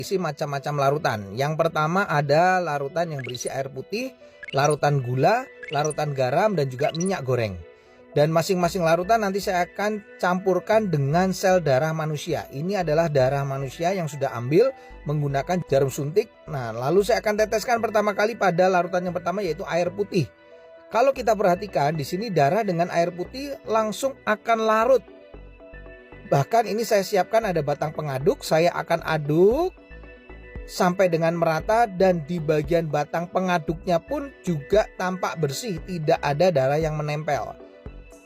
Isi macam-macam larutan. Yang pertama ada larutan yang berisi air putih, larutan gula, larutan garam, dan juga minyak goreng. Dan masing-masing larutan nanti saya akan campurkan dengan sel darah manusia. Ini adalah darah manusia yang sudah ambil menggunakan jarum suntik. Nah, lalu saya akan teteskan pertama kali pada larutan yang pertama, yaitu air putih. Kalau kita perhatikan di sini darah dengan air putih langsung akan larut. Bahkan ini saya siapkan ada batang pengaduk, saya akan aduk sampai dengan merata, dan di bagian batang pengaduknya pun juga tampak bersih, tidak ada darah yang menempel.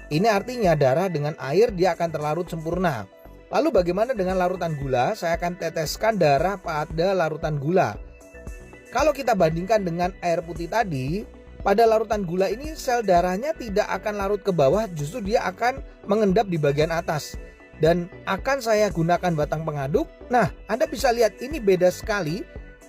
Ini artinya darah dengan air dia akan terlarut sempurna. Lalu bagaimana dengan larutan gula? Saya akan teteskan darah pada larutan gula. Kalau kita bandingkan dengan air putih tadi, pada larutan gula ini sel darahnya tidak akan larut ke bawah, justru dia akan mengendap di bagian atas. Dan akan saya gunakan batang pengaduk. Nah, Anda bisa lihat ini beda sekali.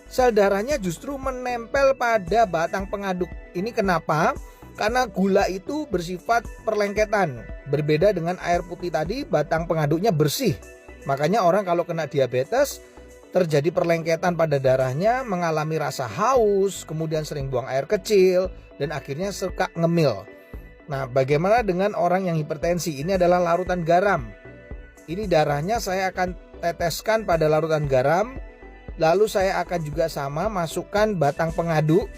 Sel darahnya justru menempel pada batang pengaduk. Ini kenapa? Karena gula itu bersifat perlengketan. Berbeda dengan air putih tadi, batang pengaduknya bersih. Makanya orang kalau kena diabetes, terjadi perlengketan pada darahnya, mengalami rasa haus, kemudian sering buang air kecil, dan akhirnya suka ngemil. Nah, bagaimana dengan orang yang hipertensi? Ini adalah larutan garam. Ini darahnya saya akan teteskan pada larutan garam. Lalu saya akan juga sama masukkan batang pengaduk.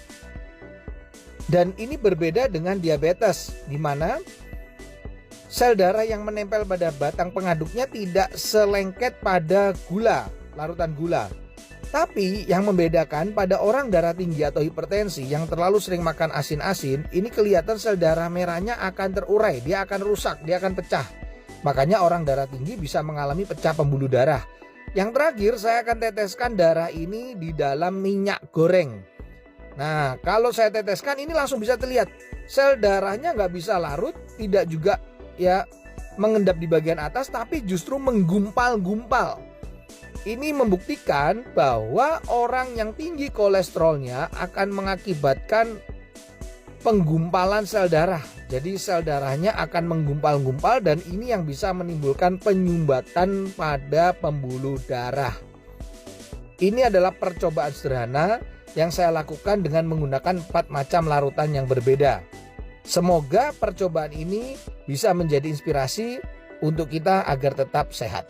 Dan ini berbeda dengan diabetes, di mana sel darah yang menempel pada batang pengaduknya tidak selengket pada gula, larutan gula. Tapi yang membedakan pada orang darah tinggi atau hipertensi yang terlalu sering makan asin-asin, ini kelihatan sel darah merahnya akan terurai, dia akan rusak, dia akan pecah. Makanya orang darah tinggi bisa mengalami pecah pembuluh darah. Yang terakhir saya akan teteskan darah ini di dalam minyak goreng. Nah, kalau saya teteskan ini langsung bisa terlihat sel darahnya nggak bisa larut, tidak juga ya mengendap di bagian atas, tapi justru menggumpal-gumpal. Ini membuktikan bahwa orang yang tinggi kolesterolnya akan mengakibatkan penggumpalan sel darah. Jadi sel darahnya akan menggumpal-gumpal, dan ini yang bisa menimbulkan penyumbatan pada pembuluh darah. Ini adalah percobaan sederhana yang saya lakukan dengan menggunakan 4 macam larutan yang berbeda. Semoga percobaan ini bisa menjadi inspirasi untuk kita agar tetap sehat.